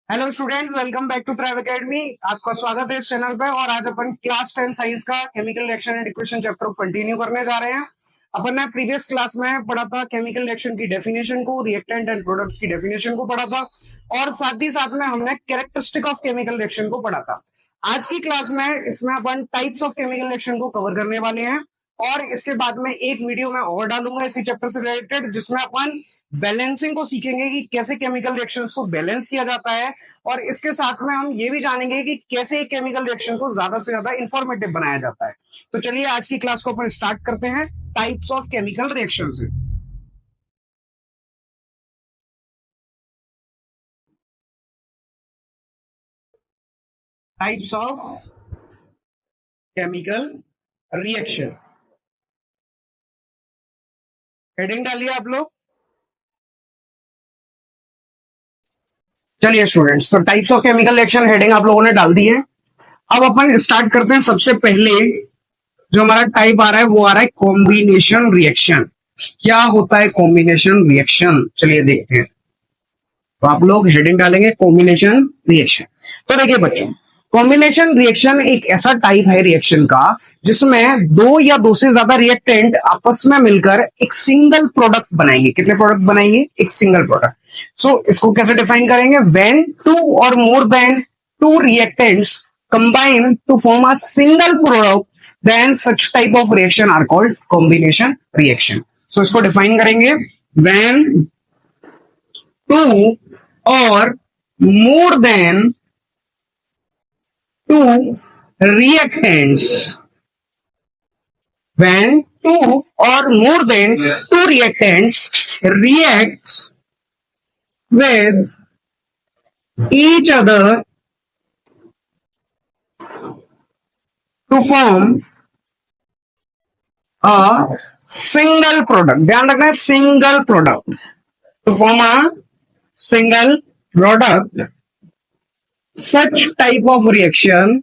Hello students, welcome back to Thrive Academy. आपका स्वागत है इस चैनल पे। और आज अपन क्लास 10 साइंस का chemical reaction and equation chapter को कंटिन्यू करने जा रहे हैं। अपन ने प्रीवियस क्लास में पढ़ा था केमिकल रिएक्शन की डेफिनेशन को, रिएक्टेंट एंड प्रोडक्ट्स की डेफिनेशन को पढ़ा था, और साथ ही साथ में हमने कैरेक्टरिस्टिक ऑफ केमिकल रिएक्शन को पढ़ा था। आज की क्लास में इसमें अपन टाइप्स ऑफ केमिकल रिएक्शन को कवर करने वाले हैं, और इसके बाद में एक वीडियो में और डालूंगा इसी चैप्टर से रिलेटेड, जिसमें अपन बैलेंसिंग को सीखेंगे कि कैसे केमिकल रिएक्शंस को बैलेंस किया जाता है। और इसके साथ में हम ये भी जानेंगे कि कैसे एक केमिकल रिएक्शन को ज्यादा से ज्यादा इंफॉर्मेटिव बनाया जाता है। तो चलिए आज की क्लास को अपन स्टार्ट करते हैं टाइप्स ऑफ केमिकल रिएक्शन से। Types of chemical reaction, heading डालिए आप लोग। चलिए स्टूडेंट्स, तो types of chemical reaction heading आप लोगों ने डाल दी है। अब अपन स्टार्ट करते हैं। सबसे पहले जो हमारा टाइप आ रहा है वो आ रहा है कॉम्बिनेशन रिएक्शन। क्या होता है कॉम्बिनेशन रिएक्शन, चलिए देखते हैं। तो आप लोग हेडिंग डालेंगे कॉम्बिनेशन रिएक्शन। तो देखिए बच्चों, कॉम्बिनेशन रिएक्शन एक ऐसा टाइप है रिएक्शन का जिसमें दो या दो से ज्यादा रिएक्टेंट आपस में मिलकर एक सिंगल प्रोडक्ट बनाएंगे। कितने प्रोडक्ट बनाएंगे? एक सिंगल प्रोडक्ट। सो इसको कैसे डिफाइन करेंगे? व्हेन टू और more than to reactants combine to form a single product, then such type of reaction are called combination reaction. So इसको define करेंगे, when two or more than two reactants, when two or more than two reactants reacts with each other to form a single product. ध्यान रखना है, single product. To form a single product, such type of reaction,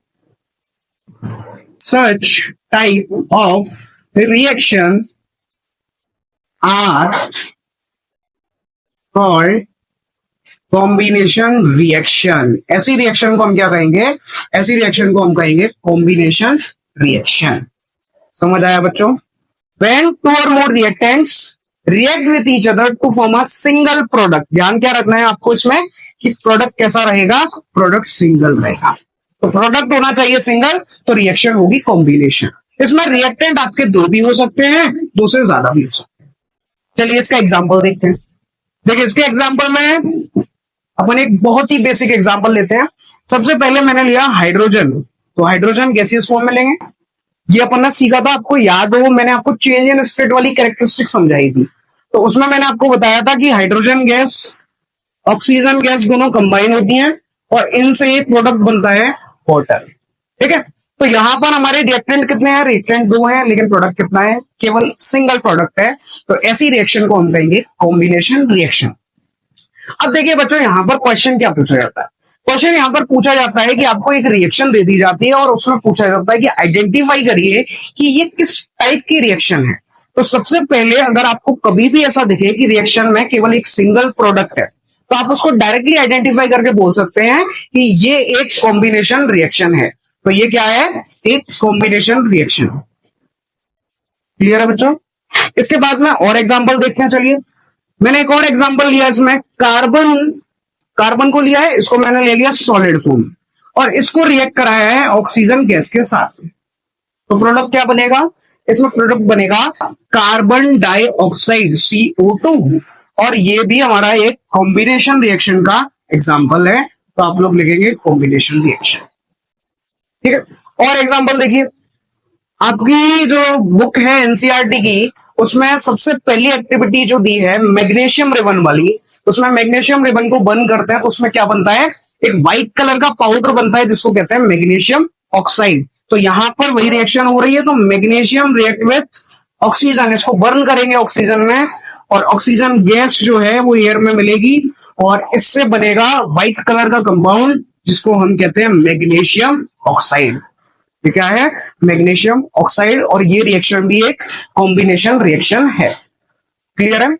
such type of reaction are called combination reaction. ऐसी reaction को हम क्या कहेंगे? ऐसी reaction को हम कहेंगे कॉम्बिनेशन रिएक्शन। समझ आया बच्चों? When two or more reactants react with each other to form a single product, ध्यान क्या रखना है आपको इसमें कि प्रोडक्ट कैसा रहेगा? प्रोडक्ट सिंगल रहेगा। तो प्रोडक्ट होना चाहिए सिंगल, तो रिएक्शन होगी कॉम्बिनेशन। इसमें रिएक्टेंट आपके दो भी हो सकते हैं, दो से ज्यादा भी हो सकते हैं। चलिए इसका एग्जाम्पल देखते हैं। देखिए इसके एग्जाम्पल में अपन एक बहुत ही बेसिक एग्जांपल लेते हैं। सबसे पहले मैंने लिया हाइड्रोजन। तो हाइड्रोजन गैसियस फॉर्म में लेंगे। ये अपन ने सीखा था, आपको याद हो, मैंने आपको चेंज इन स्टेट वाली कैरेक्टरिस्टिक समझाई थी। तो उसमें मैंने आपको बताया था कि हाइड्रोजन गैस, ऑक्सीजन गैस दोनों कंबाइन होती हैं और इनसे एक प्रोडक्ट बनता है वाटर। ठीक है, तो यहां पर हमारे रिएक्टेंट कितने हैं? रिएक्टेंट दो हैं, लेकिन प्रोडक्ट कितना है? केवल सिंगल प्रोडक्ट है। तो ऐसी रिएक्शन को हम कहेंगे कॉम्बिनेशन रिएक्शन। अब देखिए बच्चों, यहां पर क्वेश्चन क्या पूछा जाता है? क्वेश्चन यहां पर पूछा जाता है कि आपको एक रिएक्शन दे दी जाती है और उसमें पूछा जाता है कि आइडेंटिफाई करिए कि ये किस टाइप की रिएक्शन है। तो सबसे पहले अगर आपको कभी भी ऐसा दिखे कि रिएक्शन में केवल एक सिंगल प्रोडक्ट है, तो आप उसको डायरेक्टली आइडेंटिफाई करके बोल सकते हैं कि ये एक कॉम्बिनेशन रिएक्शन है। तो ये क्या है? एक कॉम्बिनेशन रिएक्शन। क्लियर है बच्चों? इसके बाद में और एग्जाम्पल देखते हैं। चलिए मैंने एक और एग्जांपल लिया इसमें, कार्बन को लिया है, इसको मैंने ले लिया सॉलिड फॉर्म और इसको रिएक्ट कराया है ऑक्सीजन गैस के साथ। तो प्रोडक्ट क्या बनेगा? इसमें प्रोडक्ट बनेगा कार्बन डाइऑक्साइड CO2, और ये भी हमारा एक कॉम्बिनेशन रिएक्शन का एग्जाम्पल है। तो आप लोग लिखेंगे कॉम्बिनेशन रिएक्शन। ठीक है, और एग्जाम्पल देखिए, आपकी जो बुक है एनसीईआरटी की, उसमें सबसे पहली एक्टिविटी जो दी है मैग्नीशियम रिबन वाली, उसमें मैग्नीशियम रिबन को बर्न करते हैं तो उसमें क्या बनता है? एक व्हाइट कलर का पाउडर बनता है जिसको कहते हैं मैग्नीशियम ऑक्साइड। तो यहां पर वही रिएक्शन हो रही है। तो मैग्नीशियम रिएक्ट विथ ऑक्सीजन, इसको बर्न करेंगे ऑक्सीजन में, और ऑक्सीजन गैस जो है वो एयर में मिलेगी और इससे बनेगा व्हाइट कलर का कंपाउंड जिसको हम कहते हैं मैग्नीशियम ऑक्साइड। ये क्या है? Magnesium oxide. और ये रिएक्शन भी एक कॉम्बिनेशन रिएक्शन है। क्लियर है?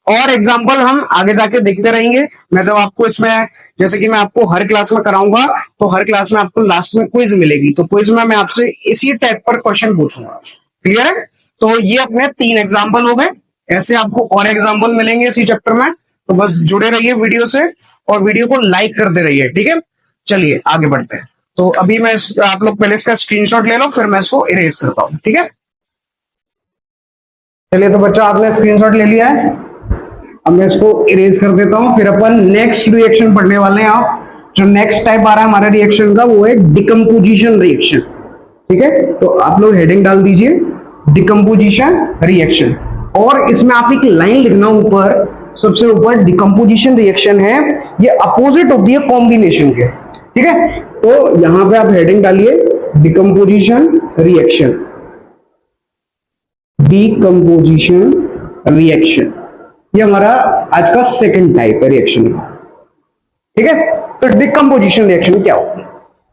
और एग्जाम्पल हम आगे जाके देखते रहेंगे। मैं जब आपको इसमें, जैसे कि मैं आपको हर क्लास में कराऊंगा, तो हर क्लास में आपको लास्ट में क्विज मिलेगी, तो क्विज में मैं आपसे इसी टाइप पर क्वेश्चन पूछूंगा। क्लियर है? तो ये अपने 3 एग्जाम्पल हो गए। ऐसे आपको और एग्जाम्पल मिलेंगे इसी चैप्टर में, तो बस जुड़े रहिए वीडियो से और वीडियो को लाइक करते रहिए। ठीक है, चलिए आगे बढ़ते हैं। तो अभी मैं आप लोग पहले इसका स्क्रीनशॉट ले लो, फिर मैं इसको इरेज करता हूं। ठीक है, चलिए तो बच्चा आपने स्क्रीनशॉट ले लिया है, अब मैं इसको इरेज कर देता हूं। फिर अपन नेक्स्ट रिएक्शन पढ़ने वाले हैं। आप जो नेक्स्ट टाइप आ रहा है हमारे रिएक्शन का, वो है डिकम्पोजिशन रिएक्शन। ठीक है, तो आप लोग हेडिंग डाल दीजिए डिकम्पोजिशन रिएक्शन, और इसमें आप एक लाइन लिखना ऊपर, सबसे ऊपर डिकम्पोजिशन रिएक्शन है, ये अपोजिट होती है कॉम्बिनेशन के। ठीक है, तो यहां पे आप हेडिंग डालिए डिकम्पोजिशन रिएक्शन, डिकम्पोजिशन रिएक्शन, ये हमारा आज का सेकंड टाइप है रिएक्शन का। ठीक है, तो डिकम्पोजिशन रिएक्शन क्या होती है?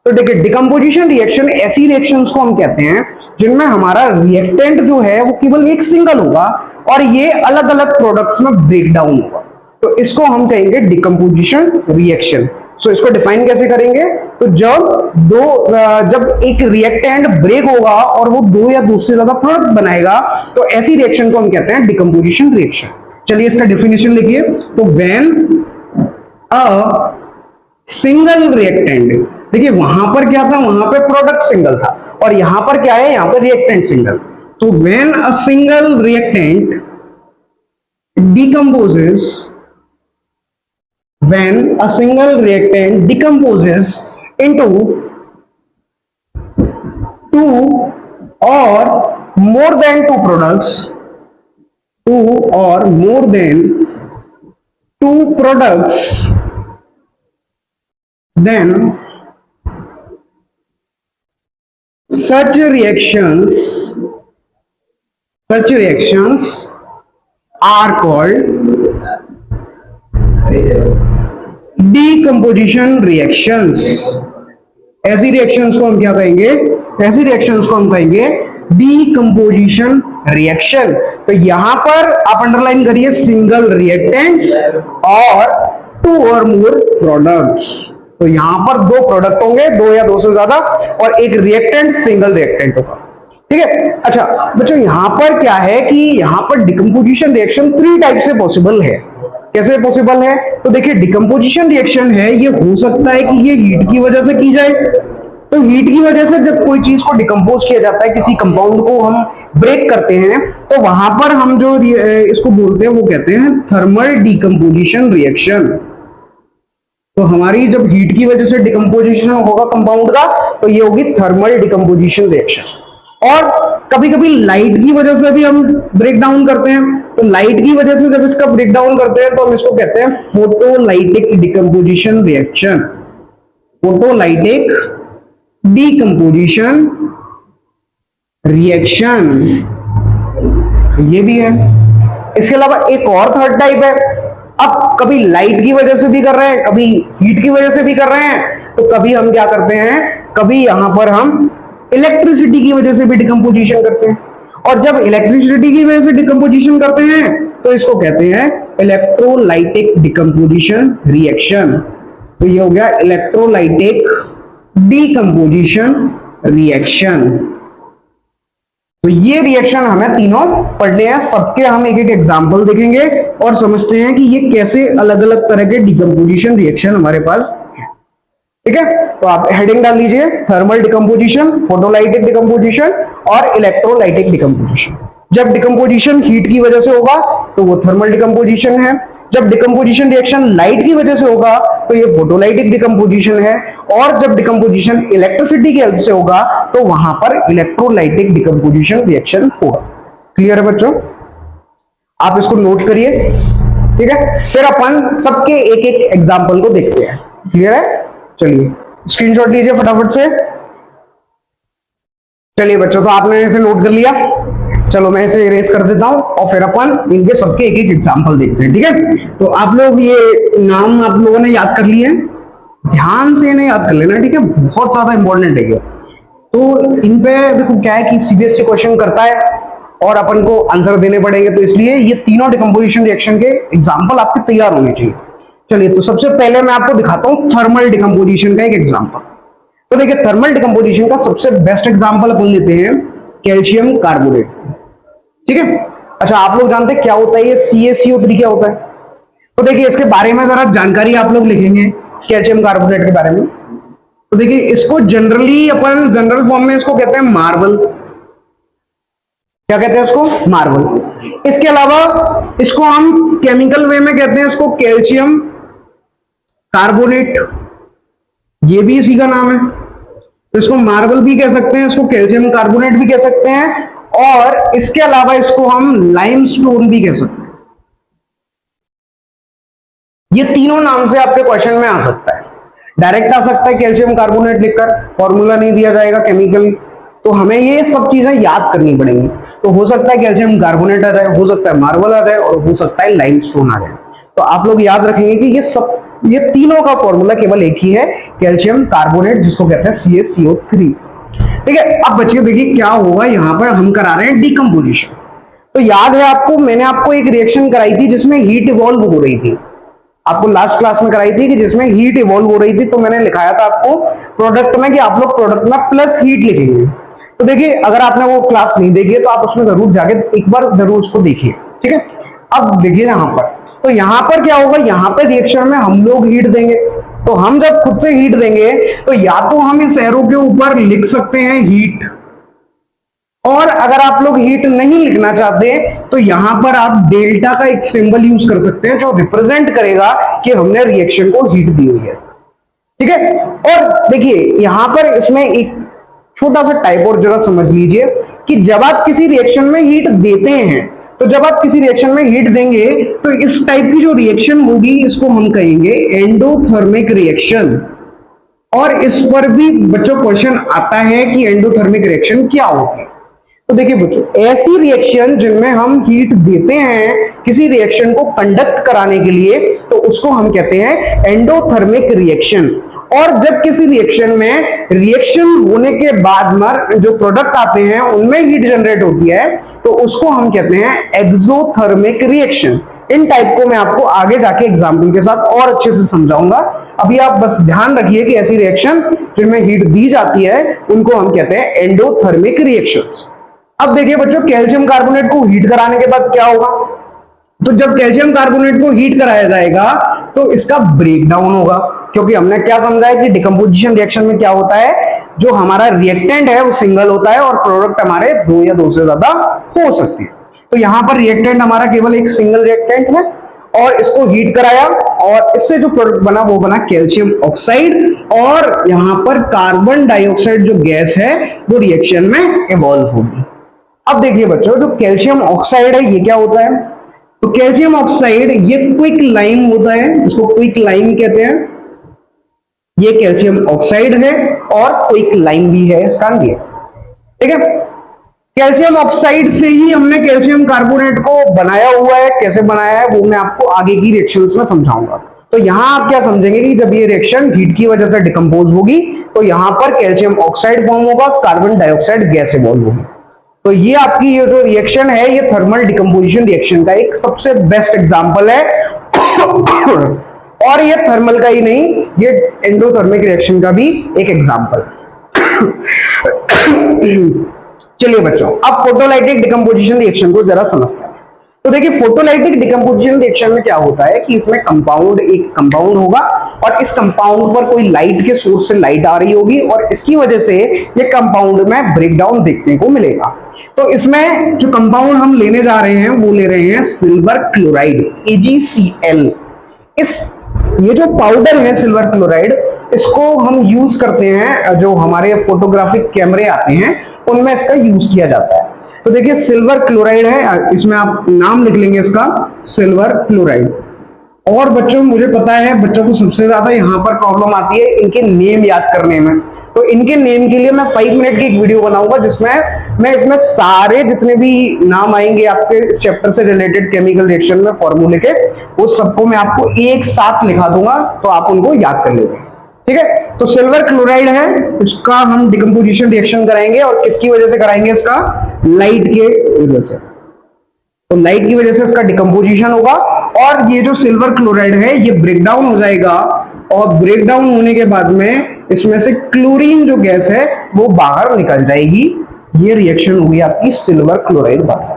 तो देखिए, डिकम्पोजिशन रिएक्शन ऐसी रिएक्शंस को हम कहते हैं जिनमें हमारा रिएक्टेंट जो है वो केवल एक सिंगल होगा और ये अलग अलग प्रोडक्ट्स में ब्रेक डाउन होगा, तो इसको हम कहेंगे डिकम्पोजिशन रिएक्शन। सो इसको डिफाइन कैसे करेंगे? तो जब एक रिएक्टेंट ब्रेक होगा और वो 2 या 2 से ज्यादा प्रोडक्ट बनाएगा, तो ऐसी रिएक्शन को हम कहते हैं डिकम्पोजिशन रिएक्शन। चलिए इसका डेफिनेशन लिखिए। तो व्हेन अ सिंगल रिएक्टेंट, देखिए वहां पर क्या था, वहां पे प्रोडक्ट सिंगल था, और यहां पर क्या है, यहां पर रिएक्टेंट सिंगल। तो when a single reactant decomposes, when a single reactant decomposes into 2 or more than 2 products, 2 or more than 2 products, then such reactions are called decomposition reactions। ऐसी रिएक्शंस को हम क्या कहेंगे? ऐसी रिएक्शंस को हम कहेंगे decomposition reaction। तो यहां पर आप अंडरलाइन करिए सिंगल रिएक्टेंट्स और 2 और मोर प्रोडक्ट्स। तो यहां पर 2 प्रोडक्ट होंगे, 2 या 2 से ज्यादा, और एक रिएक्टेंट सिंगल रिएक्टेंट होगा। ठीक है, अच्छा बच्चों, यहां पर क्या है कि यहां पर डिकम्पोजिशन रिएक्शन 3 टाइप से पॉसिबल है। कैसे पॉसिबल है? तो देखिए, डिकम्पोजिशन रिएक्शन है, ये हो सकता है कि ये हीट की वजह से की जाए। तो हीट की वजह से जब कोई चीज को डिकम्पोज किया जाता है, किसी कंपाउंड को हम ब्रेक करते हैं, तो वहां पर हम जो इसको बोलते हैं वो कहते हैं थर्मल डिकम्पोजिशन रिएक्शन। तो हमारी जब हीट की वजह से डिकम्पोजिशन होगा कंपाउंड का, तो ये होगी थर्मल डिकम्पोजिशन रिएक्शन। और कभी कभी लाइट की वजह से भी हम ब्रेक डाउन करते हैं, तो लाइट की वजह से जब इसका ब्रेक डाउन करते हैं तो हम इसको कहते हैं photolytic decomposition reaction. Photolytic decomposition reaction ये भी है। इसके अलावा एक और थर्ड टाइप है। अब कभी लाइट की वजह से भी कर रहे हैं, कभी हीट की वजह से भी कर रहे हैं, तो कभी हम क्या करते हैं, कभी यहां पर हम इलेक्ट्रिसिटी की वजह से भी डिकम्पोजिशन करते हैं। और जब इलेक्ट्रिसिटी की वजह से डिकम्पोजिशन करते हैं तो इसको कहते हैं इलेक्ट्रोलाइटिक डिकम्पोजिशन रिएक्शन। तो ये हो गया इलेक्ट्रोलाइटिक डिकम्पोजिशन रिएक्शन। तो ये रिएक्शन हमें तीनों पढ़ने हैं, सबके हम एक एक एग्जांपल देखेंगे और समझते हैं कि ये कैसे अलग अलग तरह के डिकम्पोजिशन रिएक्शन हमारे पास है। ठीक है, तो आप हेडिंग डाल लीजिए थर्मल डिकम्पोजिशन, फोटोलाइटिक डिकम्पोजिशन और इलेक्ट्रोलाइटिक डिकम्पोजिशन। जब डिकम्पोजिशन हीट की वजह से होगा तो वो थर्मल डिकम्पोजिशन है, जब डिकम्पोजिशन रिएक्शन लाइट की वजह से होगा तो ये फोटोलाइटिक डिकम्पोजिशन है, और जब डिकम्पोजिशन इलेक्ट्रिसिटी की हेल्प से होगा तो वहां पर इलेक्ट्रोलाइटिक डिकम्पोजिशन रिएक्शन होगा। क्लियर है बच्चों? आप इसको नोट करिए। ठीक है, फिर अपन सबके एक एक एग्जाम्पल को देखते हैं। क्लियर है? चलिए स्क्रीनशॉट लीजिए फटाफट से। चलिए बच्चों, तो आपने इसे नोट कर लिया, चलो मैं इसे इरेज कर देता हूं और फिर अपन इनके सबके एक एक एग्जांपल देखते हैं। ठीक है, तो आप लोग ये नाम आप लोगों ने याद कर लिए हैं, ध्यान से इन्हें याद कर लेना। ठीक है, बहुत ज्यादा इंपॉर्टेंट है ये। तो इन पे देखो क्या है कि सीबीएसई क्वेश्चन करता है, और अपन को आंसर देने पड़ेंगे, तो इसलिए ये तीनों डिकम्पोजिशन रिएक्शन के एग्जाम्पल आपके तैयार होने चाहिए। चलिए, तो सबसे पहले मैं आपको दिखाता हूं थर्मल डिकम्पोजिशन का एक एग्जाम्पल। तो देखिए, थर्मल डिकम्पोजिशन का सबसे बेस्ट एग्जाम्पल अपन लेते हैं कैल्शियम कार्बोनेट। ठीक है, अच्छा आप लोग जानते हैं क्या होता है ये CaCO3 क्या होता है? तो देखिए, इसके बारे में जरा जानकारी आप लोग लिखेंगे कैल्शियम कार्बोनेट के बारे में। तो देखिए, इसको जनरली अपन जनरल फॉर्म में इसको कहते हैं मार्बल। क्या कहते हैं इसको? मार्बल। इसके अलावा इसको हम केमिकल वे में कहते हैं इसको कैल्शियम कार्बोनेट, ये भी इसी का नाम है। तो इसको मार्बल भी कह सकते हैं, इसको कैल्शियम कार्बोनेट भी कह सकते हैं, और इसके अलावा इसको हम लाइमस्टोन भी कह सकते हैं। ये तीनों नाम से आपके क्वेश्चन में आ सकता है। डायरेक्ट आ सकता है कैल्शियम कार्बोनेट लिखकर, फॉर्मूला नहीं दिया जाएगा केमिकल, तो हमें ये सब चीजें याद करनी पड़ेंगी। तो हो सकता है कैल्शियम कार्बोनेट आ जाए, हो सकता है मार्बल आ जाए, और हो सकता है लाइमस्टोन आ जाए। तो आप लोग याद रखेंगे कि ये तीनों का फॉर्मूला केवल एक ही है, कैल्शियम कार्बोनेट, जिसको कहते हैं CaCO3। ठीक है, अब बच्चे देखिए क्या होगा, यहां पर हम करा रहे हैं डिकम्पोजिशन। तो याद है आपको, मैंने आपको एक रिएक्शन कराई थी जिसमें हीट इवॉल्व हो रही थी, आपको लास्ट क्लास में कराई थी कि जिसमें हीट इवॉल्व हो रही थी। तो मैंने लिखाया था आपको प्रोडक्ट में कि आप लोग प्रोडक्ट में प्लस हीट लिखेंगे। तो देखिए, अगर आपने वो क्लास नहीं देखी है तो आप उसमें जरूर जाके एक बार जरूर उसको देखिए। ठीक है, अब देखिए यहां पर, तो यहां पर क्या होगा, यहां पर रिएक्शन में हम लोग हीट देंगे। तो हम जब खुद से हीट देंगे तो या तो हम इस एरो के ऊपर लिख सकते हैं हीट, और अगर आप लोग हीट नहीं लिखना चाहते तो यहां पर आप डेल्टा का एक सिंबल यूज कर सकते हैं जो रिप्रेजेंट करेगा कि हमने रिएक्शन को हीट दी हुई है। ठीक है, और देखिए यहां पर इसमें एक छोटा सा टाइप और जरा समझ लीजिए कि जब आप किसी रिएक्शन में हीट देते हैं, तो जब आप किसी रिएक्शन में हीट देंगे तो इस टाइप की जो रिएक्शन होगी इसको हम कहेंगे एंडोथर्मिक रिएक्शन। और इस पर भी बच्चों क्वेश्चन आता है कि एंडोथर्मिक रिएक्शन क्या होगी। तो देखिए बच्चों, ऐसी रिएक्शन जिनमें हम हीट देते हैं किसी रिएक्शन को कंडक्ट कराने के लिए, तो उसको हम कहते हैं एंडोथर्मिक रिएक्शन। और जब किसी रिएक्शन में रिएक्शन होने के बाद में जो प्रोडक्ट आते हैं उनमें हीट जनरेट होती है, तो उसको हम कहते हैं एक्सोथर्मिक रिएक्शन। इन टाइप को मैं आपको आगे जाके एग्जाम्पल के साथ और अच्छे से समझाऊंगा। अभी आप बस ध्यान रखिए कि ऐसी रिएक्शन जिनमें हीट दी जाती है उनको हम कहते हैं एंडोथर्मिक रिएक्शंस। अब देखिए बच्चों, कैल्शियम कार्बोनेट को हीट कराने के बाद क्या होगा, तो जब कैल्शियम कार्बोनेट को हीट कराया जाएगा तो इसका ब्रेकडाउन होगा, क्योंकि हमने क्या समझा है कि डिकम्पोजिशन रिएक्शन में क्या होता है, जो हमारा रिएक्टेंट है वो सिंगल होता है और प्रोडक्ट हमारे दो या दो से ज्यादा हो सकते हैं। तो यहां पर रिएक्टेंट हमारा केवल एक सिंगल रिएक्टेंट है, और इसको हीट कराया और इससे जो प्रोडक्ट बना वो बना कैल्शियम ऑक्साइड, और यहां पर कार्बन डाइऑक्साइड जो गैस है वो रिएक्शन में इवॉल्व होगी। अब देखिए बच्चों, जो कैल्शियम ऑक्साइड है ये क्या होता है, तो कैल्शियम ऑक्साइड ये क्विक लाइम होता है, इसको क्विक लाइम कहते हैं। ये कैल्शियम ऑक्साइड है और क्विक लाइम भी है इसका लिए। ठीक है, कैल्शियम ऑक्साइड से ही हमने कैल्शियम कार्बोनेट को बनाया हुआ है। कैसे बनाया है वो मैं आपको आगे की रिएक्शंस में समझाऊंगा। तो यहां आप क्या समझेंगे कि जब ये रिएक्शन हीट की वजह से डिकम्पोज होगी तो यहां पर कैल्शियम ऑक्साइड फॉर्म होगा, कार्बन डाइऑक्साइड गैस इवॉल्व होगी। तो ये आपकी ये जो रिएक्शन है ये थर्मल डिकम्पोजिशन रिएक्शन का एक सबसे बेस्ट एग्जांपल है। और ये थर्मल का ही नहीं, ये एंडोथर्मिक रिएक्शन का भी एक एग्जांपल। चलिए बच्चों, अब फोटोलाइटिक डिकम्पोजिशन रिएक्शन को जरा समझते हैं। तो देखिए, फोटोलाइटिक डिकम्पोजिशन रिएक्शन में क्या होता है कि इसमें एक कंपाउंड होगा और इस कंपाउंड पर कोई लाइट के सोर्स से लाइट आ रही होगी और इसकी वजह से ये कंपाउंड में ब्रेकडाउन देखने को मिलेगा। तो इसमें जो कंपाउंड हम लेने जा रहे हैं वो ले रहे हैं सिल्वर क्लोराइड, AgCl। ये जो पाउडर है सिल्वर क्लोराइड, इसको हम यूज करते हैं, जो हमारे फोटोग्राफिक कैमरे आते हैं उनमें इसका यूज किया जाता है। तो देखिए सिल्वर क्लोराइड है, इसमें आप नाम लिख लेंगे इसका सिल्वर क्लोराइड। और बच्चों, मुझे पता है बच्चों को सबसे ज्यादा यहाँ पर प्रॉब्लम आती है इनके नेम याद करने में। तो इनके नेम के लिए मैं 5 मिनट की एक वीडियो बनाऊंगा जिसमें मैं इसमें सारे जितने भी नाम आएंगे आपके इस चैप्टर से रिलेटेड केमिकल रिएक्शन में फॉर्मूले के, वो सबको मैं आपको एक साथ लिखा दूंगा तो आप उनको याद कर लेंगे। ठीक है, तो सिल्वर क्लोराइड है, इसका हम डिकम्पोजिशन रिएक्शन कराएंगे और किसकी वजह से कराएंगे, इसका लाइट के वजह से। तो लाइट की वजह से इसका डिकम्पोजिशन होगा और ये जो सिल्वर क्लोराइड है ये ब्रेक डाउन हो जाएगा और ब्रेक डाउन होने के बाद में इसमें से क्लोरीन जो गैस है वो बाहर निकल जाएगी। ये रिएक्शन होगी आपकी सिल्वर क्लोराइड बाहर।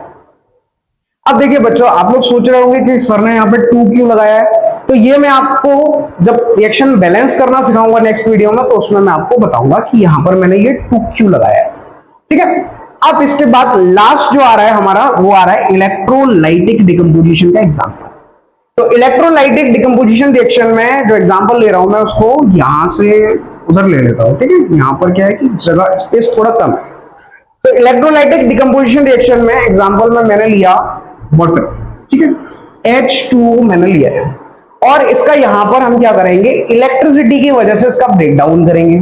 अब देखिए बच्चों, आप लोग सोच रहे होंगे कि सर ने यहाँ पे 2 क्यों लगाया है, तो ये मैं आपको जब रिएक्शन बैलेंस करना सिखाऊंगा नेक्स्ट वीडियो में, तो उसमें मैं आपको बताऊंगा कि यहाँ पर मैंने ये 2 क्यों लगाया है। ठीक है, अब इसके बाद लास्ट जो आ रहा है हमारा, वो आ रहा है इलेक्ट्रोलाइटिक डिकम्पोजिशन का एग्जाम्पल। तो इलेक्ट्रोलाइटिक डिकम्पोजिशन रिएक्शन में जो एग्जाम्पल ले रहा हूं मैं उसको यहां से उधर ले लेता हूं। ठीक है, यहां पर क्या है कि जगह स्पेस थोड़ा कम है। तो इलेक्ट्रोलाइटिक डिकम्पोजिशन रिएक्शन में एग्जाम्पल में मैंने लिया वाटर। ठीक है, H2O मैंने लिया है और इसका यहां पर हम क्या करेंगे, इलेक्ट्रिसिटी की वजह से इसका ब्रेकडाउन करेंगे।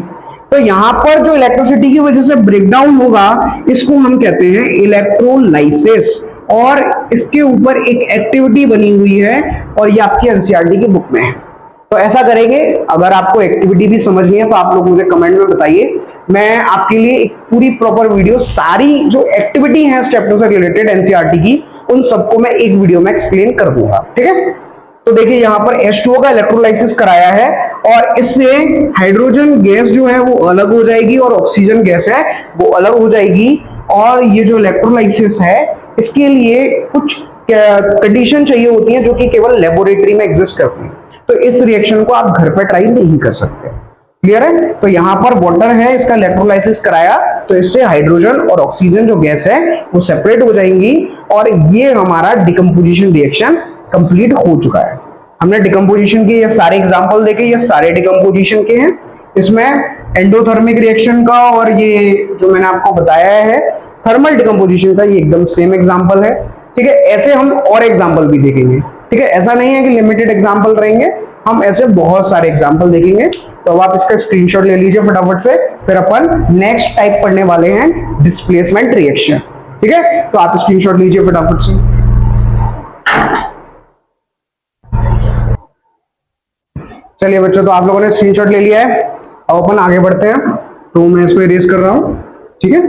तो यहां पर जो इलेक्ट्रिसिटी की वजह से ब्रेकडाउन होगा इसको हम कहते हैं इलेक्ट्रोलाइसिस और इसके ऊपर एक एक्टिविटी बनी हुई है और ये आपकी एनसीईआरटी की बुक में है। तो ऐसा करेंगे, अगर आपको एक्टिविटी भी समझनी है तो आप लोग मुझे कमेंट में बताइए, मैं आपके लिए एक पूरी प्रॉपर वीडियो, सारी जो एक्टिविटी है इस चैप्टर से रिलेटेड एनसीईआरटी की, उन सबको मैं एक वीडियो में एक्सप्लेन कर दूंगा। ठीक है, तो देखिए यहाँ पर H2O का इलेक्ट्रोलाइसिस कराया है और इससे हाइड्रोजन गैस जो है वो अलग हो जाएगी और ऑक्सीजन गैस है वो अलग हो जाएगी। और ये जो इलेक्ट्रोलाइसिस है इसके लिए कुछ कंडीशन चाहिए होती है जो कि केवल लेबोरेटरी में एग्जिस्ट करती है। तो इस रिएक्शन को आप घर पे ट्राई नहीं कर सकते। क्लियर है? तो यहाँ पर वाटर है, इसका इलेक्ट्रोलाइसिस कराया तो इससे हाइड्रोजन और ऑक्सीजन जो गैस है वो सेपरेट हो जाएंगी और ये हमारा डिकम्पोजिशन रिएक्शन कंप्लीट हो चुका है। हमने डिकम्पोजिशन के ये सारे एग्जांपल देखे, ये सारे डिकम्पोजिशन के हैं। इसमें एंडोथर्मिक रिएक्शन का और ये जो मैंने आपको बताया है थर्मल डिकम्पोजिशन का ये एकदम सेम एग्जांपल है। ठीक है, ऐसे हम और एग्जांपल भी देखेंगे। ठीक है, ऐसा नहीं है कि लिमिटेड एग्जांपल रहेंगे, हम ऐसे बहुत सारे एग्जांपल देखेंगे। तो अब आप इसका स्क्रीनशॉट ले लीजिए फटाफट से, फिर अपन नेक्स्ट टाइप पढ़ने वाले हैं डिस्प्लेसमेंट रिएक्शन। ठीक है, तो आप स्क्रीनशॉट लीजिए फटाफट से। चलिए बच्चों, तो आप लोगों ने स्क्रीनशॉट ले लिया है, अब अपन आगे बढ़ते हैं। तो मैं इसको इरेज कर रहा हूं। ठीक है,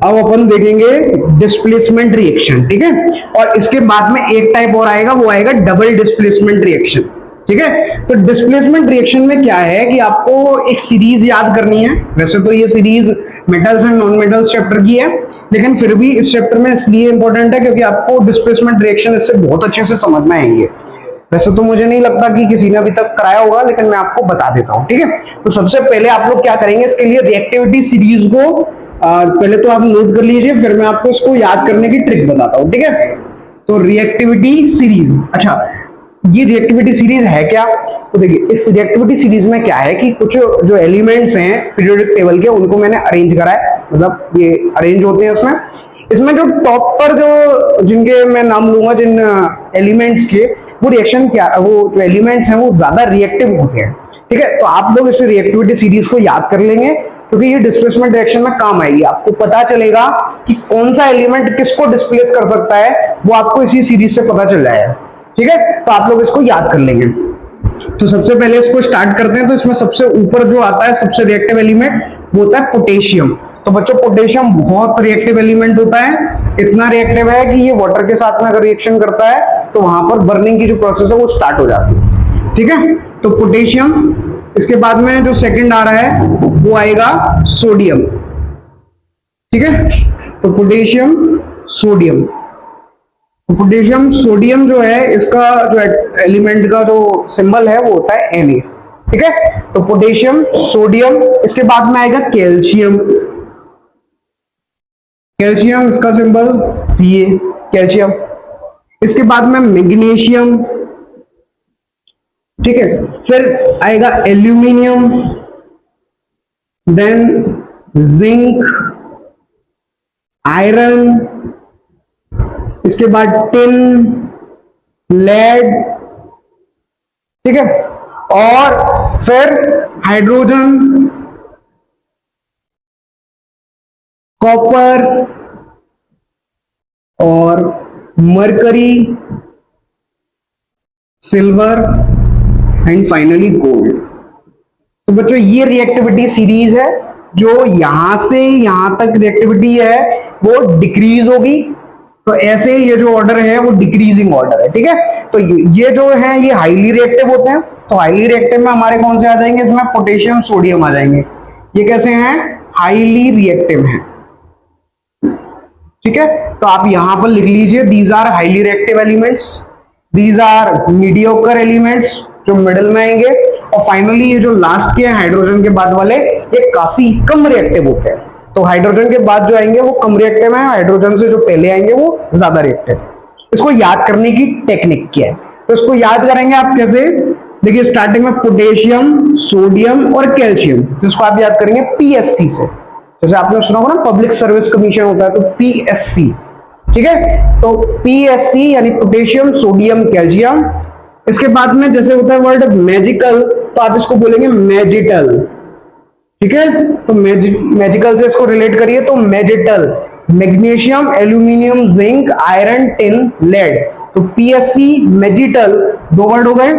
अब अपन देखेंगे डिस्प्लेसमेंट रिएक्शन। ठीक है, और इसके बाद में एक टाइप और आएगा, वो आएगा डबल डिस्प्लेसमेंट रिएक्शन। ठीक है, तो डिस्प्लेसमेंट रिएक्शन में क्या है कि आपको एक सीरीज याद करनी है। वैसे तो ये series metals and non metals chapter की है, लेकिन फिर भी इस चैप्टर में इसलिए इंपॉर्टेंट है क्योंकि आपको डिस्प्लेसमेंट रिएक्शन इससे बहुत अच्छे से समझ में आएंगे। वैसे तो मुझे नहीं लगता कि किसी ने अभी तक कराया होगा, लेकिन मैं आपको बता देता हूं। ठीक है, तो सबसे पहले आप लोग क्या करेंगे, इसके लिए रिएक्टिविटी सीरीज को पहले तो आप नोट कर लीजिए, फिर मैं आपको इसको याद करने की ट्रिक बताता हूं। ठीक है, तो रिएक्टिविटी सीरीज, अच्छा ये रिएक्टिविटी सीरीज है क्या, तो देखिए इस रिएक्टिविटी सीरीज में क्या है कि कुछ जो एलिमेंट्स हैं पीरियोडिक टेबल के उनको मैंने अरेंज करा है, मतलब ये अरेंज होते हैं इसमें जो टॉप पर जो जिनके मैं नाम लूंगा, जिन एलिमेंट्स के, वो रिएक्शन क्या, वो जो एलिमेंट्स हैं वो ज्यादा रिएक्टिव होते हैं। ठीक है, तो आप लोग इस रिएक्टिविटी सीरीज को याद कर लेंगे क्योंकि ये डिस्प्लेसमेंट रिएक्शन में काम आएगी। आपको पता चलेगा कि कौन सा एलिमेंट किसको डिस्प्लेस कर सकता है, वो आपको इसी सीरीज से पता चल जाएगा। ठीक है, तो आप लोग इसको याद कर लेंगे। तो सबसे पहले इसको स्टार्ट करते हैं। तो इसमें सबसे ऊपर जो आता है सबसे रिएक्टिव एलिमेंट वो होता है पोटेशियम। तो बच्चों पोटेशियम बहुत रिएक्टिव एलिमेंट होता है, इतना रिएक्टिव है कि ये वाटर के साथ में अगर रिएक्शन करता है तो वहां पर बर्निंग की जो प्रोसेस है वो स्टार्ट हो जाती है। ठीक है, तो पोटेशियम। इसके बाद में जो सेकंड आ रहा है वो आएगा सोडियम। ठीक है, तो पोटेशियम सोडियम। तो पोटेशियम सोडियम जो है इसका जो एलिमेंट का जो सिंबल है वो होता है Na। ठीक है, तो पोटेशियम सोडियम। इसके बाद में आएगा कैल्शियम। कैल्शियम इसका सिंबल Ca, कैल्शियम। इसके बाद में मैग्नीशियम। ठीक है, फिर आएगा एल्यूमिनियम, देन जिंक, आयरन, इसके बाद टिन, लेड। ठीक है, और फिर हाइड्रोजन, कॉपर और mercury, silver and finally gold. तो बच्चों ये रिएक्टिविटी सीरीज है, जो यहां से यहां तक रिएक्टिविटी है वो डिक्रीज होगी। तो ऐसे ये जो ऑर्डर है वो डिक्रीजिंग ऑर्डर है, ठीक है। तो ये जो है ये हाईली रिएक्टिव होते हैं। तो हाईली रिएक्टिव में हमारे कौन से आ जाएंगे, इसमें पोटेशियम सोडियम आ जाएंगे। ये कैसे हैं, हाईली रिएक्टिव हैं, ठीक है। तो आप यहां पर लिख लीजिए, these are highly reactive elements, these are mediocre elements जो मिडिल में आएंगे, और फाइनली ये जो लास्ट के हाइड्रोजन के बाद वाले ये काफी कम रिएक्टिव होते हैं। तो हाइड्रोजन के बाद जो आएंगे वो कम रिएक्टिव है, हाइड्रोजन से जो पहले आएंगे वो ज्यादा रिएक्टिव। इसको याद करने की टेक्निक क्या है, तो इसको याद करेंगे आप कैसे, देखिए स्टार्टिंग में पोटेशियम, सोडियम और कैल्शियम, तो इसको आप याद करेंगे पीएससी से। जैसे आपने सुना होगा ना पब्लिक सर्विस कमीशन होता है, तो पीएससी, ठीक है। तो पीएससी यानी पोटेशियम, सोडियम, कैल्शियम। इसके बाद में जैसे होता है वर्ड मैजिकल, तो आप इसको बोलेंगे मैजिटल, ठीक है। तो मैजिकल से इसको रिलेट करिए, तो मैजिटल, magnesium, aluminium, zinc, iron, tin, lead. तो पीएससी, मैजिटल, दो वर्ड हो गए।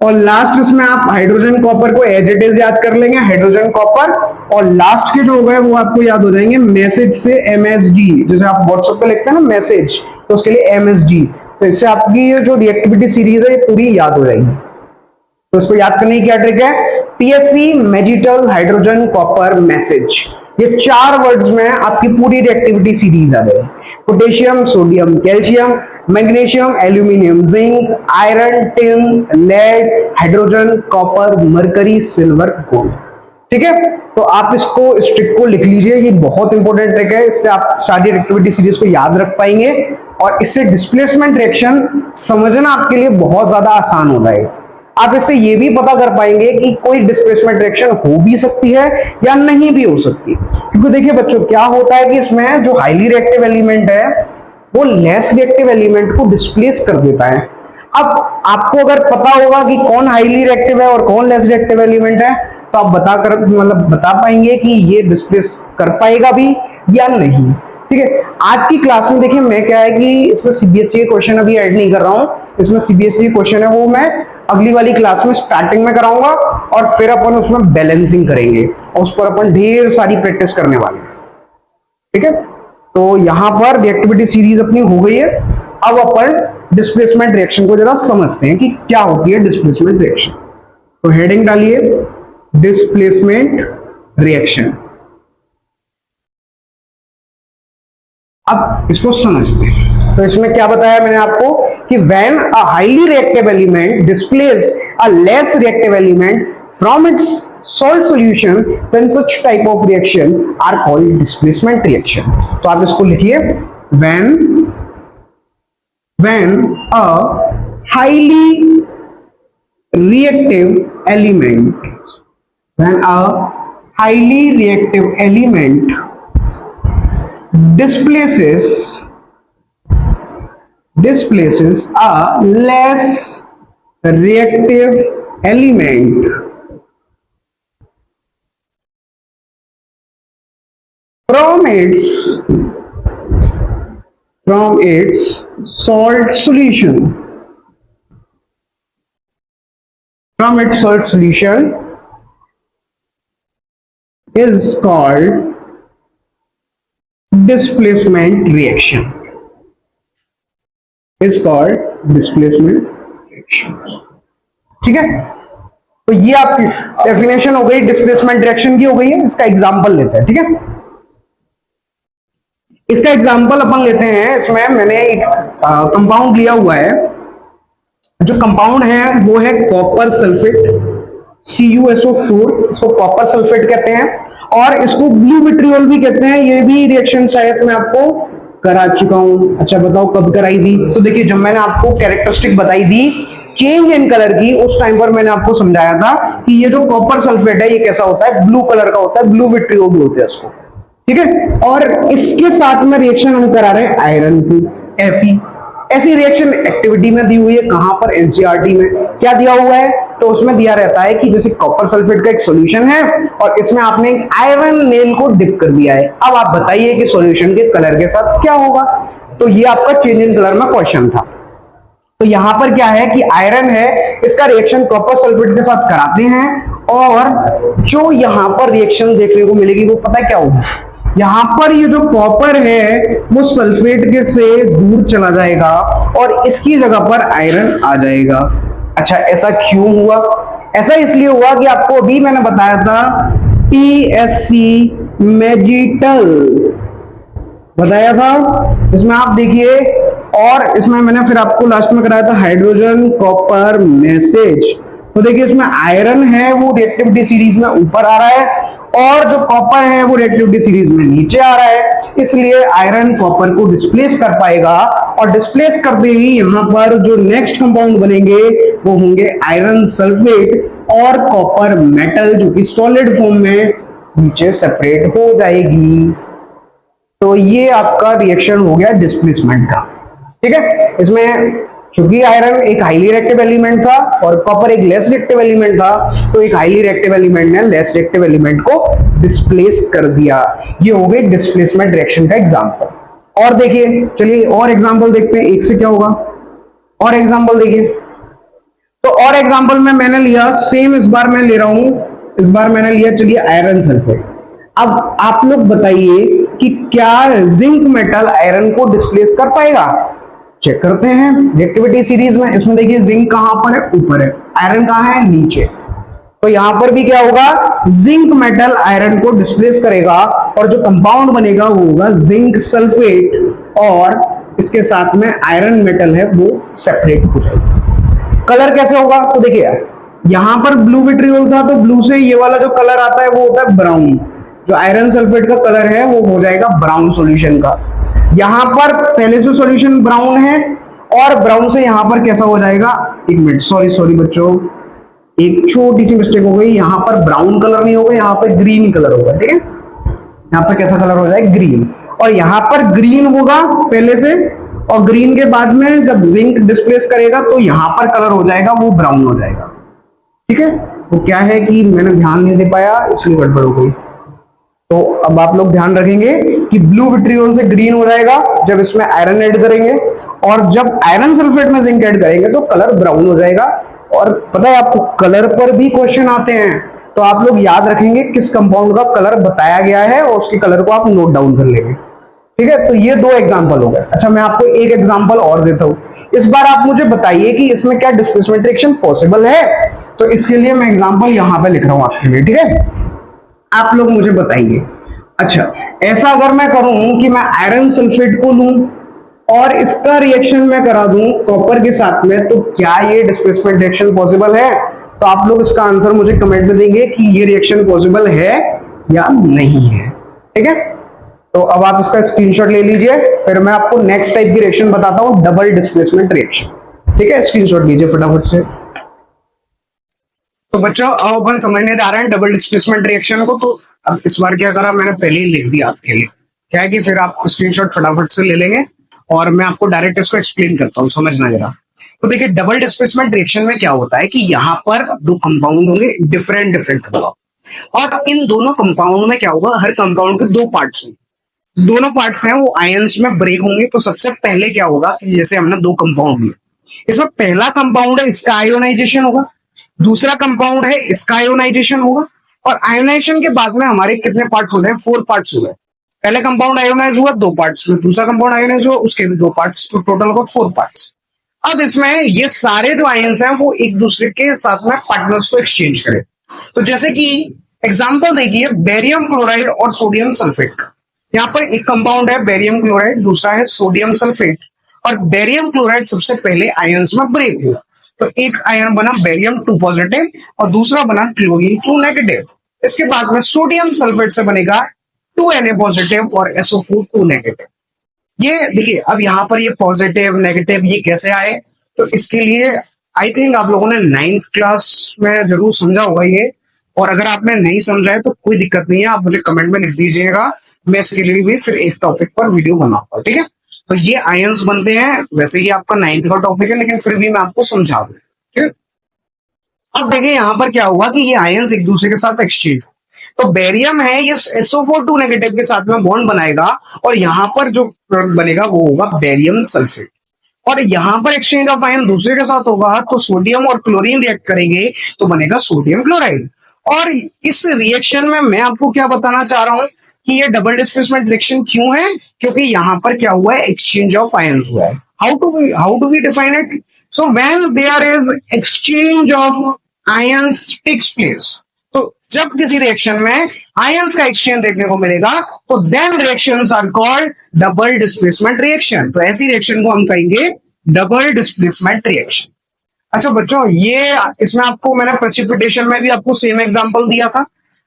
और लास्ट इसमें आप हाइड्रोजन कॉपर को एज इट इज याद कर लेंगे, हाइड्रोजन कॉपर। और लास्ट के जो हो गए वो आपको याद हो जाएंगे मैसेज से एमएसजी, जैसे आप व्हाट्सएप पे लिखते हैं ना मैसेज, तो उसके लिए एमएसजी। तो इससे आपकी ये जो रिएक्टिविटी सीरीज है ये पूरी याद हो जाएगी। तो इसको याद करने की क्या ट्रिक है, पीएससी, मैजिटल, हाइड्रोजन, कॉपर, मैसेज, ये चार वर्ड्स में आपकी पूरी रिएक्टिविटी सीरीज आ जाएगी। Potassium, sodium, calcium, magnesium, aluminium, zinc, iron, tin, lead, hydrogen, copper, mercury, silver, gold, ठीक है। तो आप इसको इस ट्रिक को लिख लीजिए, ये बहुत इंपॉर्टेंट ट्रिक है, इससे आप सारी रिएक्टिविटी सीरीज को याद रख पाएंगे और इससे डिस्प्लेसमेंट रिएक्शन समझना आपके लिए बहुत ज्यादा आसान हो जाएगा। आप इससे ये भी पता कर पाएंगे कि कोई डिस्प्लेसमेंट रिएक्शन हो भी सकती है या नहीं भी हो सकती, क्योंकि देखिए बच्चों क्या होता है कि इसमें जो हाईली रिएक्टिव एलिमेंट है वो लेस रिएक्टिव एलिमेंट को डिस्प्लेस कर देता है। अब आपको अगर पता होगा कि कौन हाईली रिएक्टिव है और कौन लेस रिएक्टिव एलिमेंट है, तो आप बता पाएंगे कि ये डिस्प्लेस कर पाएगा भी या नहीं, ठीक है। आज की क्लास में देखिए मैं क्या है कि इसमें सीबीएसई के क्वेश्चन अभी ऐड नहीं कर रहा हूं, इसमें सीबीएसई क्वेश्चन है वो मैं अगली वाली क्लास में स्टार्टिंग में कराऊंगा, और फिर अपन उसमें बैलेंसिंग करेंगे और उस पर अपन ढेर सारी प्रैक्टिस करने वाले हैं, ठीक है। तो यहां पर रिएक्टिविटी सीरीज अपनी हो गई है। अब अपन डिस्प्लेसमेंट रिएक्शन को जरा समझते हैं कि क्या होती है डिस्प्लेसमेंट रिएक्शन। तो हेडिंग डालिए डिस्प्लेसमेंट रिएक्शन। अब इसको समझते हैं। तो इसमें क्या बताया मैंने आपको कि when a highly reactive element displace a less reactive element from its salt solution, then such type of reaction are called displacement reaction. तो आप इसको लिखिए, when a highly reactive element displaces a less reactive element from its salt solution, is called displacement reaction. ठीक है। तो ये आपकी definition हो गई डिस्प्लेसमेंट रिएक्शन की, हो गई है। इसका एग्जांपल लेते हैं, ठीक है। इसका एग्जांपल अपन लेते हैं, इसमें मैंने एक कंपाउंड लिया हुआ है। जो कंपाउंड है वो है कॉपर सल्फेट, CuSO4, इसको कॉपर सल्फेट कहते हैं, और इसको ब्लू विट्रियोल भी कहते हैं। ये भी रिएक्शन शायद मैं आपको करा चुका हूं। अच्छा बताओ कब कराई थी? तो देखिए जब मैंने आपको कैरेक्टरिस्टिक बताई थी चेंज इन कलर की, उस टाइम पर मैंने आपको समझाया था कि ये जो कॉपर सल्फेट है ये कैसा होता है, ब्लू कलर का होता है, ब्लू विट्रियोल बोलते हैं इसको, ठीक है। और इसके साथ में रिएक्शन हम करा रहे हैं आयरन की, Fe। ऐसी रिएक्शन एक्टिविटी में दी हुई है, कहां पर, एनसीईआरटी में। क्या दिया हुआ है? तो उसमें दिया रहता है कि जैसे कॉपर सल्फेट का एक सॉल्यूशन है और इसमें आपने एक आयरन नेल को डिप कर दिया है। अब आप बताइए कि सॉल्यूशन के कलर के साथ क्या होगा। तो ये आपका चेंज इन कलर में क्वेश्चन था। तो यहां पर क्या है कि आयरन है, इसका रिएक्शन कॉपर सल्फेट के साथ कराते हैं और जो यहां पर रिएक्शन देखने को मिलेगी वो पता है क्या होगी, यहां पर ये जो कॉपर है वो सल्फेट के से दूर चला जाएगा और इसकी जगह पर आयरन आ जाएगा। अच्छा, ऐसा क्यों हुआ? ऐसा इसलिए हुआ कि आपको अभी मैंने बताया था PSC मैजिटल बताया था, इसमें आप देखिए, और इसमें मैंने फिर आपको लास्ट में कराया था हाइड्रोजन कॉपर मैसेज। तो देखिए इसमें आयरन है वो रिएक्टिविटी सीरीज में ऊपर आ रहा है और जो कॉपर है वो रिएक्टिविटी सीरीज में नीचे आ रहा है, इसलिए आयरन कॉपर को डिस्प्लेस कर पाएगा और डिस्प्लेस करते ही यहां पर जो नेक्स्ट कंपाउंड बनेंगे वो होंगे आयरन सल्फेट और कॉपर मेटल, जो कि सॉलिड फॉर्म में नीचे सेपरेट हो जाएगी। तो ये आपका रिएक्शन हो गया डिस्प्लेसमेंट का। ठीक है, इसमें चूंकि आयरन एक हाईली रिएक्टिव एलिमेंट था और कॉपर एक लेस रिएक्टिव एलिमेंट था, तो एक हाईली रिएक्टिव एलिमेंट ने लेस रिएक्टिव एलिमेंट को डिस्प्लेस कर दिया। ये हो गई डिस्प्लेसमेंट रिएक्शन का एग्जांपल। और देखिए, चलिए और एग्जांपल देखते हैं, एक से क्या होगा। और एग्जांपल देखिए, तो और एग्जांपल में मैंने लिया सेम, इस बार मैं ले रहा हूं, इस बार मैंने लिया चलिए आयरन सल्फेट। अब आप लोग बताइए कि क्या जिंक मेटल आयरन को डिस्प्लेस कर पाएगा? चेक करते हैं रिएक्टिविटी सीरीज में। इसमें देखिए जिंक कहां पर है? ऊपर है, आयरन कहां है? नीचे। तो यहां पर भी क्या होगा, जिंक मेटल आयरन को डिस्प्लेस करेगा और जो कंपाउंड बनेगा वो होगा जिंक सल्फेट और इसके साथ में आयरन मेटल है वो सेपरेट हो जाएगा। कलर कैसे होगा? तो देखिए यहां पर ब्लू विट्रियोल था, तो ब्लू से ये वाला जो कलर आता है वो होता है ब्राउन। जो आयरन सल्फेट का कलर है वो हो जाएगा ब्राउन सॉल्यूशन का। यहां पर पहले से सॉल्यूशन ब्राउन है और ब्राउन से यहां पर कैसा हो जाएगा, एक मिनट, सॉरी बच्चों, एक छोटी सी मिस्टेक हो गई, यहां पर ब्राउन कलर नहीं होगा, यहां पर ग्रीन कलर होगा। ठीक है, यहां पर कैसा कलर हो जाएगा? ग्रीन। और यहां पर ग्रीन होगा पहले से, और ग्रीन के बाद में जब जिंक डिस्प्लेस करेगा तो यहां पर कलर हो जाएगा वो ब्राउन हो जाएगा। ठीक है, वो क्या है कि मैंने ध्यान नहीं दे पाया इसलिए गड़बड़ हो गई। तो अब आप लोग ध्यान रखेंगे कि ब्लू विट्रियोल से ग्रीन हो जाएगा जब इसमें आयरन ऐड करेंगे, और जब आयरन सल्फेट में जिंक ऐड करेंगे तो कलर ब्राउन हो जाएगा। और पता है आपको कलर पर भी क्वेश्चन आते हैं, तो आप लोग याद रखेंगे किस कंपाउंड का कलर बताया गया है और उसके कलर को आप नोट डाउन कर लेंगे। ठीक है, तो ये दो एग्जाम्पल हो गए। अच्छा, मैं आपको एक एग्जाम्पल और देता हूं। इस बार आप मुझे बताइए कि इसमें क्या डिस्प्लेसमेंट रिएक्शन पॉसिबल है। तो इसके लिए मैं एग्जाम्पल यहां पे लिख रहा हूं आपके लिए। ठीक है, आप लोग मुझे बताइए। अच्छा, ऐसा अगर मैं करूं कि मैं आयरन सल्फेट को लूं और इसका रिएक्शन मैं करा दूं कॉपर के साथ में, तो क्या ये डिस्प्लेसमेंट रिएक्शन पॉसिबल है? तो आप लोग इसका आंसर मुझे कमेंट में देंगे कि ये रिएक्शन पॉसिबल है या नहीं है। ठीक है, तो अब आप इसका स्क्रीनशॉट ले लीजिए, फिर मैं आपको नेक्स्ट टाइप की रिएक्शन बताता हूं, डबल डिस्प्लेसमेंट रिएक्शन। ठीक है, स्क्रीनशॉट लीजिए फटाफट से। तो बच्चों अब अपन समझने जा रहे हैं डबल डिस्प्लेसमेंट रिएक्शन को। तो अब इस बार क्या करा, मैंने पहले ही लिख दिया आपके लिए, क्या है कि फिर आप स्क्रीनशॉट फटाफट से ले लेंगे और मैं आपको डायरेक्ट इसको एक्सप्लेन करता हूँ, समझना जरा। तो देखिए डबल डिस्प्लेसमेंट रिएक्शन में क्या होता है कि यहाँ पर दो कंपाउंड होंगे डिफरेंट कंपाउंड, और इन दोनों कंपाउंड में क्या होगा, हर कंपाउंड के दो पार्ट्स होंगे, दोनों पार्ट्स हैं वो आयंस में ब्रेक होंगे। तो सबसे पहले क्या होगा, जैसे हमने दो कंपाउंड लिए, इसमें पहला कंपाउंड है इसका आयोनाइजेशन होगा, दूसरा कंपाउंड है इसका आयोनाइजेशन होगा, और आयोनाइजेशन के बाद में हमारे कितने पार्ट्स हो गए, 4 पार्ट्स हो गए। पहले कंपाउंड आयोनाइज हुआ 2 पार्ट्स में, दूसरा कंपाउंड आयोनाइज हुआ उसके भी 2 पार्ट्स, तो टोटल होगा 4 पार्ट्स। अब इसमें ये सारे जो आयंस हैं वो एक दूसरे के साथ में पार्टनर्स को एक्सचेंज करें। तो जैसे कि एग्जांपल देखिए बेरियम क्लोराइड और सोडियम सल्फेट का। यहाँ पर एक कंपाउंड है बेरियम क्लोराइड, दूसरा है सोडियम सल्फेट, और बेरियम क्लोराइड सबसे पहले आयंस में ब्रेक हुआ, तो एक आयन बना बेरियम 2 पॉजिटिव और दूसरा बना क्लोरीन 2 नेगेटिव। इसके बाद में सोडियम सल्फेट से बनेगा 2Na पॉजिटिव और SO4 2 नेगेटिव। ये देखिए अब यहाँ पर ये पॉजिटिव नेगेटिव ये कैसे आए, तो इसके लिए आई थिंक आप लोगों ने 9th क्लास में जरूर समझा होगा ये, और अगर आपने नहीं समझा है तो कोई दिक्कत नहीं है, आप मुझे कमेंट में लिख दीजिएगा, मैं इसके लिए भी फिर एक टॉपिक पर वीडियो बनाऊंगा। ठीक है, तो ये आयंस बनते हैं, वैसे ये आपका 9th का टॉपिक है लेकिन फिर भी मैं आपको समझा दूं। ठीक है, अब देखिए यहाँ पर क्या हुआ कि ये आयंस एक दूसरे के साथ एक्सचेंज, तो बेरियम है ये SO4 2 नेगेटिव के साथ में बॉन्ड बनाएगा, और यहाँ पर जो बनेगा वो होगा बेरियम सल्फेट, और यहाँ पर एक्सचेंज ऑफ आयन दूसरे के साथ होगा, तो सोडियम और क्लोरीन रिएक्ट करेंगे तो बनेगा सोडियम क्लोराइड, और इस रिएक्शन में मैं आपको क्या बताना चाह रहा हूं कि ये डबल डिस्प्लेसमेंट रिएक्शन क्यों है, क्योंकि यहां पर क्या हुआ है, एक्सचेंज ऑफ आयंस हुआ है. How do we define it? So when there is exchange of ions takes place, तो जब किसी रिएक्शन में आयंस का एक्सचेंज देखने को मिलेगा तो then reactions are called double displacement reaction. तो ऐसी रिएक्शन को हम कहेंगे डबल डिस्प्लेसमेंट रिएक्शन. अच्छा बच्चों, ये इसमें आपको मैंने प्रेसिपिटेशन में भी आपको सेम एग्जांपल दिया था.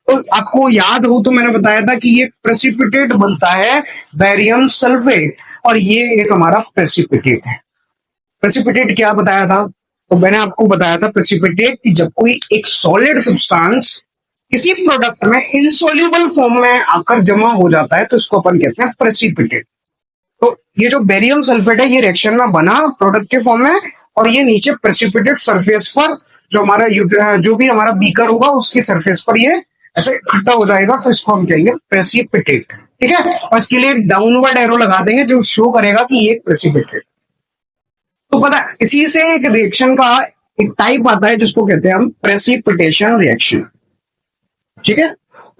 तो आपको याद हो तो मैंने बताया था कि ये प्रेसिपिटेट बनता है बेरियम सल्फेट, और ये एक हमारा प्रेसिपिटेट है. प्रेसिपिटेट क्या बताया था? तो मैंने आपको बताया था प्रेसिपिटेट कि जब कोई एक सॉलिड सब्सटेंस किसी प्रोडक्ट में इनसोल्यूबल फॉर्म में आकर जमा हो जाता है तो इसको अपन कहते हैं प्रेसिपिटेट. तो ये जो बेरियम सल्फेट है ये रिएक्शन में बना प्रोडक्ट के फॉर्म में, और ये नीचे प्रेसिपिटेट सरफेस पर जो हमारा जो भी हमारा बीकर होगा उसकी सरफेस पर ये ऐसे इकट्ठा हो जाएगा, तो इसको हम कहेंगे प्रेसिपिटेट. ठीक है, और इसके लिए डाउनवर्ड एरो लगा देंगे जो शो करेगा कि ये प्रेसिपिटेट. तो पता है, इसी से एक रिएक्शन का एक टाइप आता है जिसको कहते हैं हम प्रेसिपिटेशन रिएक्शन. ठीक है,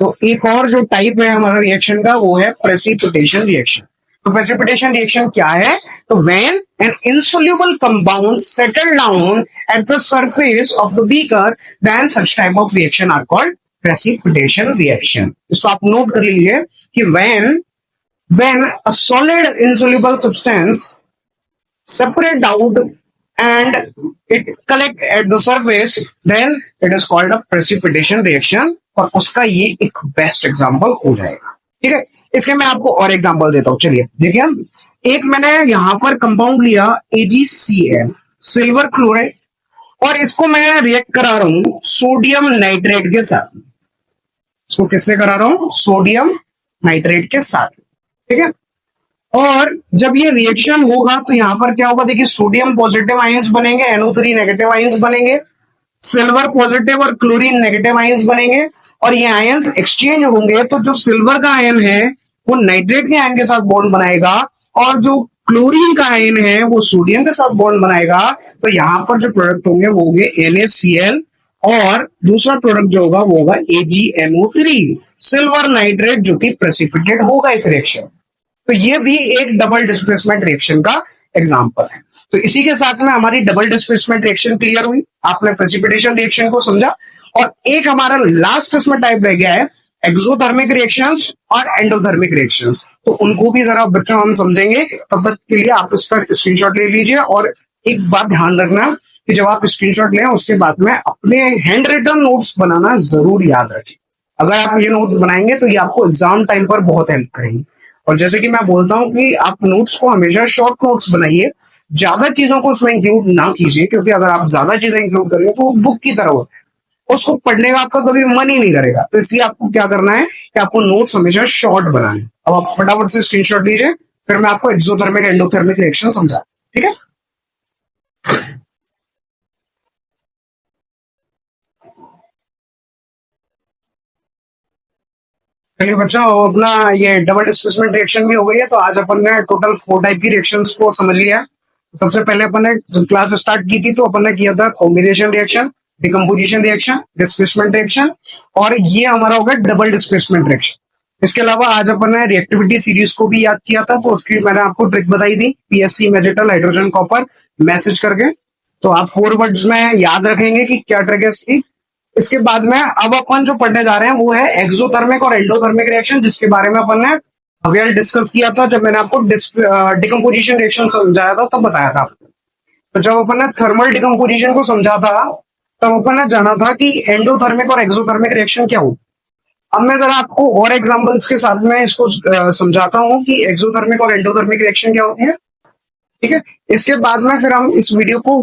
तो एक और जो टाइप है हमारा रिएक्शन का वो है प्रेसिपिटेशन रिएक्शन. तो प्रेसिपिटेशन रिएक्शन क्या है? तो when an insoluble compound settle down at the surface of the beaker, then such type of reaction are called precipitation reaction. इसको आप नोट कर लीजिए कि when a solid insoluble substance separate out and it collect at the surface, then it is called a precipitation reaction. और उसका ये एक best example हो जाएगा. ठीक है, इसके मैं आपको और एग्जांपल देता हूं. चलिए देखिए, हम एक मैंने यहां पर कंपाउंड लिया AgCl, सिल्वर क्लोराइड, और इसको मैं रिएक्ट करा रहा हूं सोडियम नाइट्रेट के साथ. इसको किससे करा रहा हूं? सोडियम नाइट्रेट के साथ. ठीक है, और जब ये रिएक्शन होगा तो यहां पर क्या होगा, देखिए सोडियम पॉजिटिव आयंस बनेंगे, NO3 नेगेटिव आयंस बनेंगे, सिल्वर पॉजिटिव और क्लोरीन नेगेटिव आयंस बनेंगे, और ये आयंस एक्सचेंज होंगे. तो जो सिल्वर का आयन है वो नाइट्रेट के आयन के साथ बॉन्ड बनाएगा, और जो क्लोरीन का आयन है वो सोडियम के साथ बॉन्ड बनाएगा. तो यहां पर जो प्रोडक्ट होंगे वो होंगे NaCl, और दूसरा प्रोडक्ट जो होगा वो होगा AgNO3, सिल्वर नाइट्रेट, जो कि प्रेसिपिटेट होगा इस रिएक्शन. तो ये भी एक डबल डिस्प्लेसमेंट रिएक्शन का एग्जांपल है. तो इसी के साथ में हमारी डबल डिस्प्लेसमेंट रिएक्शन क्लियर हुई. आपने प्रेसिपिटेशन रिएक्शन को समझा, और एक हमारा लास्ट इसमें टाइप रह गया है एक्सोथर्मिक रिएक्शंस और एंडोथर्मिक रिएक्शंस. तो उनको भी जरा बच्चों हम समझेंगे. तब तक के लिए आप इस पर स्क्रीनशॉट ले लीजिए, और एक बात ध्यान रखना कि जब आप स्क्रीनशॉट लें उसके बाद में अपने हैंड रिटन नोट्स बनाना जरूर याद रखें. अगर आप ये नोट्स बनाएंगे तो ये आपको एग्जाम टाइम पर बहुत हेल्प करेंगे. और जैसे कि मैं बोलता हूं कि आप नोट्स को हमेशा शॉर्ट नोट्स बनाइए, ज्यादा चीजों को उसमें इंक्लूड ना कीजिए, क्योंकि अगर आप ज्यादा चीजें इंक्लूड करेंगे तो वो बुक की तरह होता है, उसको पढ़ने का आपका कभी मन ही नहीं करेगा. तो इसलिए आपको क्या करना है कि आपको नोट्स हमेशा शॉर्ट बनाने. अब आप फटाफट से स्क्रीनशॉट लीजिए, फिर मैं आपको एक्सोथर्मिक एंडोथर्मिक रिएक्शन समझा. ठीक है, चलिए बच्चों, अपना ये डबल डिस्प्लेसमेंट रिएक्शन भी हो गई है. तो आज अपन ने टोटल 4 टाइप की रिएक्शंस को समझ लिया. सबसे पहले अपन ने जब क्लास स्टार्ट की थी तो अपन ने किया था combination reaction, decomposition reaction, displacement reaction, और ये हमारा होगा डबल डिस्प्लेसमेंट रिएक्शन. इसके अलावा आज अपन ने रिएक्टिविटी सीरीज को भी याद किया था, तो उसकी मैंने आपको ट्रिक बताई थी, PSC मेजेटल हाइड्रोजन कॉपर मैसेज करके. तो आप 4 वर्ड्स में याद रखेंगे कि क्या ट्रिक है इसकी. इसके बाद में अब अपन जो पढ़ने जा रहे हैं वो है एक्सोथर्मिक और एंडोथर्मिक रिएक्शन, जिसके बारे में अपन ने अभी डिस्कस किया था जब मैंने आपको डिकम्पोजिशन रिएक्शन समझाया था, तब बताया था. तो जब अपन ने थर्मल डिकम्पोजिशन को समझा था तब अपन ने जाना था कि एंडोथर्मिक और एक्सोथर्मिक रिएक्शन क्या हो. अब मैं जरा आपको और एग्जांपल्स के साथ में इसको समझाता हूँ कि एक्सोथर्मिक और एंडोथर्मिक रिएक्शन क्या होती है. ठीक है, इसके बाद में फिर हम इस वीडियो को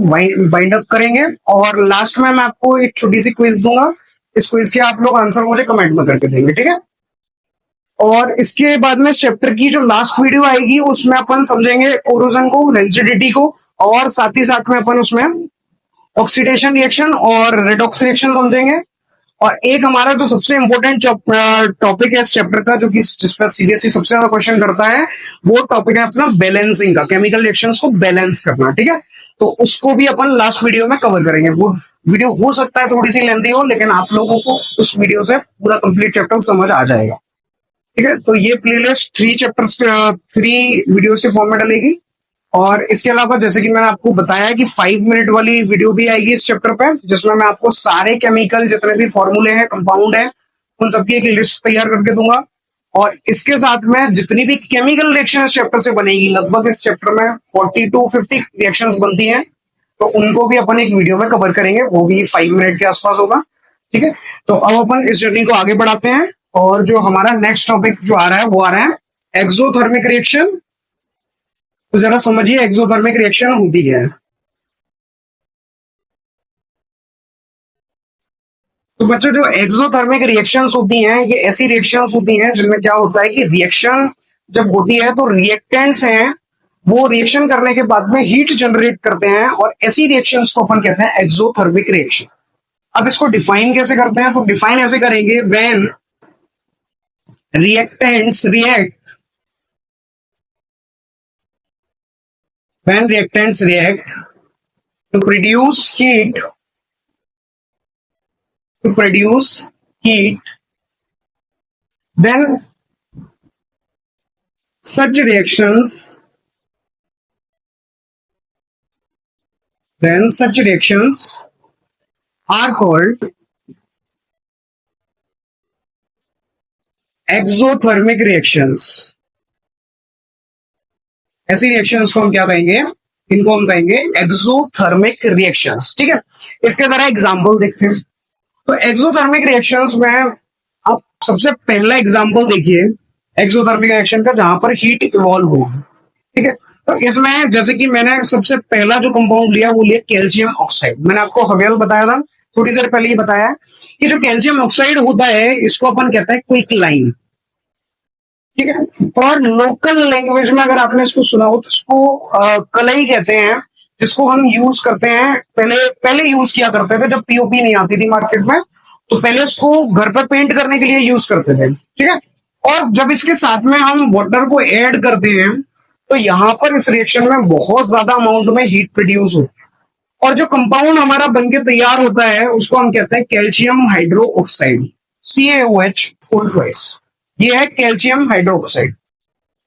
वाइंड अप करेंगे, और लास्ट में मैं आपको एक छोटी सी क्विज दूंगा. इस क्विज के आप लोग आंसर मुझे कमेंट में करके देंगे. ठीक है, और इसके बाद में चैप्टर की जो लास्ट वीडियो आएगी उसमें अपन समझेंगे कोरोजन को, रेजिडिटी को, और साथ ही साथ में अपन उसमें ऑक्सीडेशन रिएक्शन और रेडॉक्स रिएक्शन समझेंगे. और एक हमारा जो सबसे इंपॉर्टेंट टॉपिक है इस चैप्टर का, जो कि जिस पर सीबीएसई सबसे ज्यादा क्वेश्चन करता है, वो टॉपिक है अपना बैलेंसिंग का, केमिकल रिएक्शंस को बैलेंस करना. ठीक है, तो उसको भी अपन लास्ट वीडियो में कवर करेंगे. वो वीडियो हो सकता है थोड़ी सी लेंदी हो, लेकिन आप लोगों को उस वीडियो से पूरा कंप्लीट चैप्टर समझ आ जाएगा। ठीक है, तो ये प्लेलिस्ट 3 चैप्टर्स, 3 वीडियोस के फॉर्म में डलेगी। और इसके अलावा जैसे कि मैंने आपको बताया कि 5 मिनट वाली वीडियो भी आएगी इस चैप्टर पे, जिसमें मैं आपको सारे केमिकल जितने भी फॉर्मूले हैं, कंपाउंड है, उन सबकी एक लिस्ट तैयार करके दूंगा। और इसके साथ में जितनी भी केमिकल रिएक्शन इस चैप्टर से बनेगी, लगभग इस चैप्टर में 40 to 50 रिएक्शंस बनती हैं, तो उनको भी अपन एक वीडियो में कवर करेंगे, वो भी 5 मिनट के आसपास होगा। ठीक है, तो अब अपन इस जर्नी को आगे बढ़ाते हैं। और जो हमारा नेक्स्ट टॉपिक जो आ रहा है वो आ रहा है एक्सोथर्मिक रिएक्शन। तो जरा समझिए एक्सोथर्मिक रिएक्शन होती है। तो बच्चों, जो एक्सोथर्मिक रिएक्शंस होती हैं, ये ऐसी रिएक्शंस होती हैं जिनमें क्या होता है कि रिएक्शन जब होती है तो रिएक्टेंट्स हैं, वो रिएक्शन करने के बाद में हीट जनरेट करते हैं, और ऐसी रिएक्शंस को अपन कहते हैं एक्सोथर्मिक रिएक्शन। अब इसको डिफाइन कैसे करते हैं? तो डिफाइन ऐसे करेंगे, when reactants react when reactants react to produce heat, then such reactions are called exothermic reactions. ऐसी रिएक्शंस को हम क्या कहेंगे? इनको हम कहेंगे एक्सोथर्मिक रिएक्शंस। ठीक है, इसके जरा एग्जांपल देखते हैं। तो एक्सोथर्मिक रिएक्शंस में आप सबसे पहला एग्जांपल देखिए एक्सोथर्मिक रिएक्शन का, जहां पर हीट इवॉल्व हो। ठीक है, तो इसमें जैसे कि मैंने सबसे पहला जो कंपाउंड लिया वो लिया कैल्शियम ऑक्साइड। मैंने आपको हवेल बताया था थोड़ी देर पहले ही बताया कि जो कैल्शियम ऑक्साइड होता है इसको अपन कहते हैं क्विक लाइन। ठीक है, और लोकल लैंग्वेज में अगर आपने इसको सुना हो तो इसको कलई कहते हैं, जिसको हम यूज करते हैं, पहले पहले यूज किया करते थे जब पीओपी नहीं आती थी मार्केट में, तो पहले इसको घर पर पेंट करने के लिए यूज करते थे। ठीक है, और जब इसके साथ में हम वाटर को ऐड करते हैं तो यहां पर इस रिएक्शन में बहुत ज्यादा अमाउंट में हीट प्रोड्यूस हो, और जो कंपाउंड हमारा बनके तैयार होता है उसको हम कहते हैं calcium hydro oxide, CaOH full twice. ये है कैल्शियम हाइड्रोक्साइड।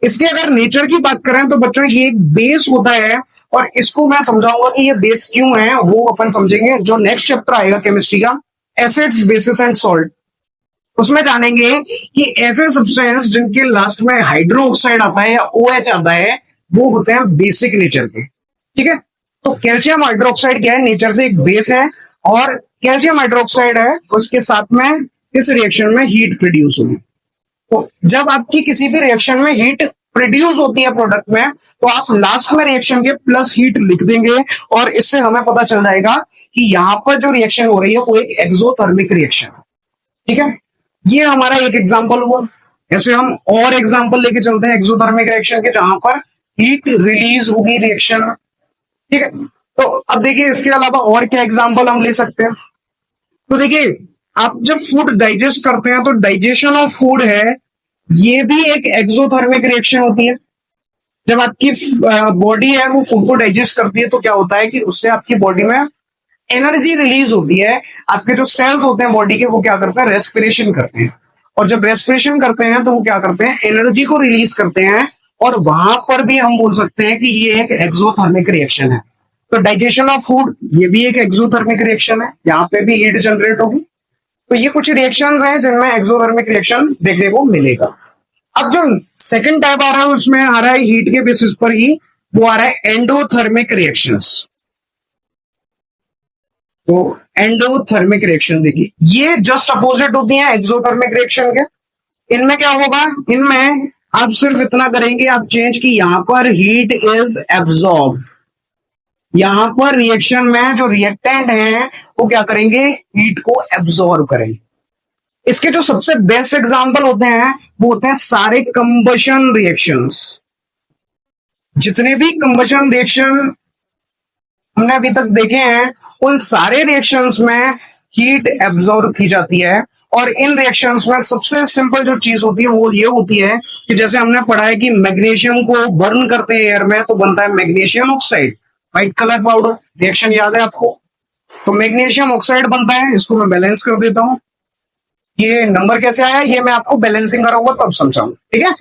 इसके अगर नेचर की बात करें तो बच्चों ये एक बेस होता है, और इसको मैं समझाऊंगा कि ये बेस क्यों है, वो अपन समझेंगे जो नेक्स्ट चैप्टर आएगा केमिस्ट्री का, एसिड्स बेसिस एंड सॉल्ट। उसमें जानेंगे कि ऐसे सब्सटेंस जिनके लास्ट में हाइड्रो ऑक्साइड आता है या OH आता है, वो होते हैं बेसिक नेचर के। ठीक है, तो कैल्शियम हाइड्रोक्साइड क्या है? नेचर से एक बेस है, और कैल्शियम हाइड्रोक्साइड है, उसके साथ में इस रिएक्शन में हीट प्रोड्यूस होगी। तो जब आपकी किसी भी रिएक्शन में हीट प्रोड्यूस होती है प्रोडक्ट में, तो आप लास्ट में रिएक्शन के प्लस हीट लिख देंगे, और इससे हमें पता चल जाएगा कि यहां पर जो रिएक्शन हो रही है वो एक एक्सोथर्मिक रिएक्शन है। ठीक है, ये हमारा एक एग्जांपल हुआ। ऐसे हम और एग्जांपल लेके चलते हैं एक्सोथर्मिक रिएक्शन के, जहां पर हीट रिलीज होगी रिएक्शन में। ठीक है, तो अब देखिए इसके अलावा और क्या एग्जांपल हम ले सकते हैं। तो देखिए, आप जब फूड डाइजेस्ट करते हैं तो डाइजेशन ऑफ फूड है, ये भी एक एक्सोथर्मिक रिएक्शन होती है। जब आपकी बॉडी है वो फूड को डाइजेस्ट करती है तो क्या होता है कि उससे आपकी बॉडी में एनर्जी रिलीज होती है। आपके जो सेल्स होते हैं बॉडी के, वो क्या करते हैं? रेस्पिरेशन करते हैं, और जब रेस्पिरेशन करते हैं तो वो क्या करते हैं? एनर्जी को रिलीज करते हैं, और वहां पर भी हम बोल सकते हैं कि ये एक एक्सोथर्मिक रिएक्शन है। तो डाइजेशन ऑफ फूड ये भी एक एक्सोथर्मिक रिएक्शन है, यहाँ पे भी हीट जनरेट होगी। तो ये कुछ रिएक्शंस हैं जिनमें एक्सोथर्मिक रिएक्शन देखने को मिलेगा। अब जो सेकंड टाइप आ रहा है उसमें आ रहा है हीट के बेसिस पर ही, वो आ रहा है एंडोथर्मिक रिएक्शंस। तो एंडोथर्मिक रिएक्शन देखिए, ये जस्ट अपोजिट होती हैं एक्सोथर्मिक रिएक्शन के। इनमें क्या होगा? इनमें आप सिर्फ इतना करेंगे, आप चेंज की यहां पर हीट इज एब्सॉर्ब। यहां पर रिएक्शन में जो रिएक्टेंट है वो क्या करेंगे? हीट को एब्सॉर्ब करेंगे। इसके जो सबसे बेस्ट एग्जांपल होते हैं वो होते हैं सारे कंबशन रिएक्शंस। जितने भी कंबशन रिएक्शन हमने अभी तक देखे हैं, उन सारे रिएक्शंस में हीट एब्सॉर्ब की जाती है। और इन रिएक्शंस में सबसे सिंपल जो चीज होती है वो ये होती है कि जैसे हमने पढ़ा है कि मैग्नीशियम को बर्न करते हैं एयर में तो बनता है magnesium oxide, white colour powder. Reaction याद है आपको? तो मैग्नीशियम ऑक्साइड बनता है, इसको मैं बैलेंस कर देता हूं। ये नंबर कैसे आया ये मैं आपको बैलेंसिंग कराऊंगा तब समझाऊंगा, ठीक है।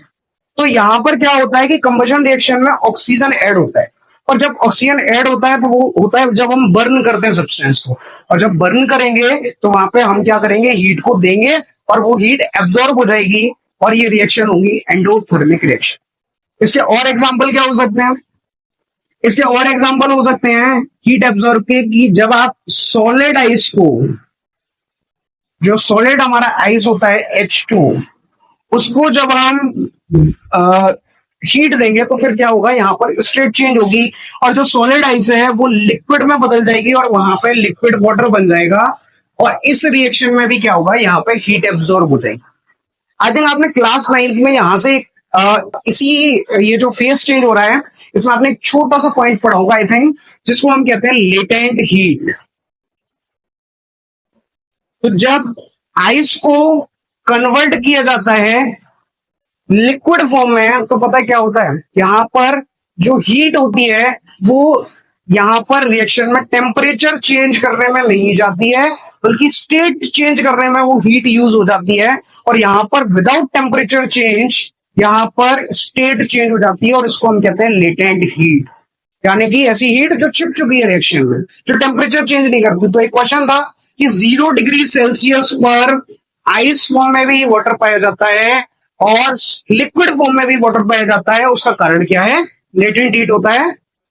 तो यहां पर क्या होता है कि कंबशन रिएक्शन में ऑक्सीजन ऐड होता है, और जब ऑक्सीजन ऐड होता है तो वो होता है जब हम बर्न करते हैं सब्सटेंस को, और जब बर्न करेंगे तो वहां पे हम क्या करेंगे, हीट को देंगे और वो हीट एब्जॉर्ब हो जाएगी और ये रिएक्शन होगी एंडोथर्मिक रिएक्शन। इसके और एग्जाम्पल क्या हो सकते हैं, इसके और एग्जाम्पल हो सकते हैं हीट एब्जॉर्ब के, कि जब आप सॉलिड आइस को, जो सॉलिड हमारा आइस होता है H2, उसको जब हम हीट देंगे तो फिर क्या होगा, यहाँ पर स्टेट चेंज होगी और जो सॉलिड आइस है वो लिक्विड में बदल जाएगी और वहां पे लिक्विड वाटर बन जाएगा, और इस रिएक्शन में भी क्या होगा, यहाँ पे हीट एब्जॉर्ब हो जाएगी। आई थिंक आपने क्लास 9th में यहां से इसी ये जो फेस चेंज हो रहा है इसमें आपने एक छोटा सा पॉइंट पढ़ा होगा आई थिंक, जिसको हम कहते हैं लेटेंट हीट। तो जब आइस को कन्वर्ट किया जाता है लिक्विड फॉर्म में तो पता है क्या होता है, यहां पर जो हीट होती है वो यहां पर रिएक्शन में टेम्परेचर चेंज करने में नहीं जाती है, बल्कि स्टेट चेंज करने में वो हीट यूज हो जाती है, और यहां पर विदाउट टेम्परेचर चेंज यहां पर स्टेट चेंज हो जाती है, और इसको हम कहते हैं लेटेंट हीट। यानी कि ऐसी हीट जो छिप चुकी है रिएक्शन में, जो टेम्परेचर चेंज नहीं करती। तो एक क्वेश्चन था कि 0 डिग्री सेल्सियस पर आइस फॉर्म में भी वाटर पाया जाता है और लिक्विड फॉर्म में भी वाटर पाया जाता है, उसका कारण क्या है, लेटेंट हीट होता है,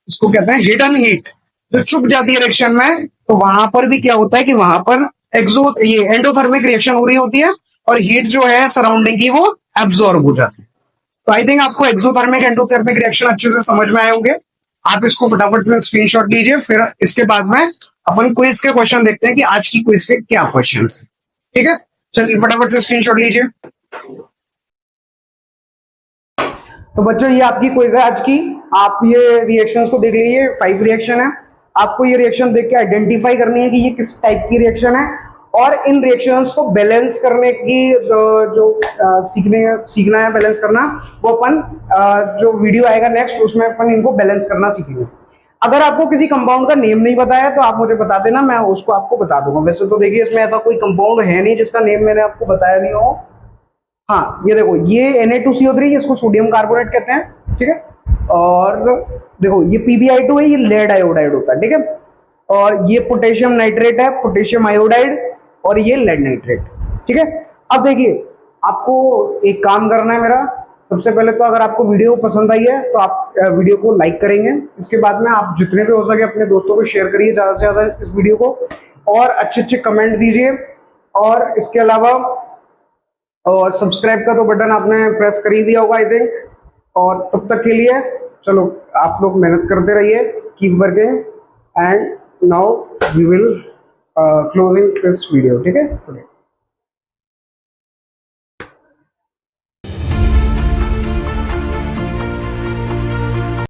इसको कहते हैं हिडन हीट, जो छुप जाती है रिएक्शन में। तो वहां पर भी क्या होता है कि वहां पर ये एंडोथर्मिक रिएक्शन हो रही होती है और हीट जो है सराउंडिंग की वो एब्जॉर्ब हो जाती है। तो आई थिंक आपको एक्सोथर्मिक एंडोथर्मिक रिएक्शन अच्छे से समझ में आए होंगे। आप इसको फटाफट से स्क्रीनशॉट लीजिए, फिर इसके बाद में अपन क्विज के क्वेश्चन देखते हैं कि आज की क्विज के क्या क्वेश्चन है, ठीक है। चलिए फटाफट से स्क्रीनशॉट लीजिए। तो बच्चों ये आपकी क्विज है आज की, आप ये रिएक्शंस को देख लीजिए, 5 रिएक्शन है। आपको ये रिएक्शन देख के आइडेंटिफाई करनी है कि ये किस टाइप की रिएक्शन है, और इन रिएक्शंस को बैलेंस करने की जो सीखना है बैलेंस करना, वो अपन जो वीडियो आएगा नेक्स्ट उसमें अपन इनको बैलेंस करना सीखेंगे। अगर आपको किसी कंपाउंड का नेम नहीं बताया तो आप मुझे बता देना, मैं उसको आपको बता दूंगा। वैसे तो देखिए इसमें ऐसा कोई कंपाउंड है नहीं जिसका नेम मैंने आपको बताया नहीं हो। हाँ ये देखो, ये Na2CO3, इसको सोडियम कार्बोनेट कहते हैं, ठीक है। और देखो ये PbI2 है, ये लेड आयोडाइड होता है, ठीक है। और ये पोटेशियम नाइट्रेट है, पोटेशियम आयोडाइड, और ये लेड नाइट्रेट, ठीक है। अब देखिए आपको एक काम करना है मेरा, सबसे पहले तो अगर आपको वीडियो पसंद आई है तो आप वीडियो को लाइक करेंगे, इसके बाद में आप जितने भी हो सके अपने दोस्तों को शेयर करिए ज्यादा से ज्यादा इस वीडियो को, और अच्छे अच्छे कमेंट दीजिए, और इसके अलावा और सब्सक्राइब का तो बटन आपने प्रेस कर ही दिया होगा आई थिंक। और तब तक के लिए चलो आप लोग मेहनत करते रहिए, keep working, and now we will closing this video, ठीक है।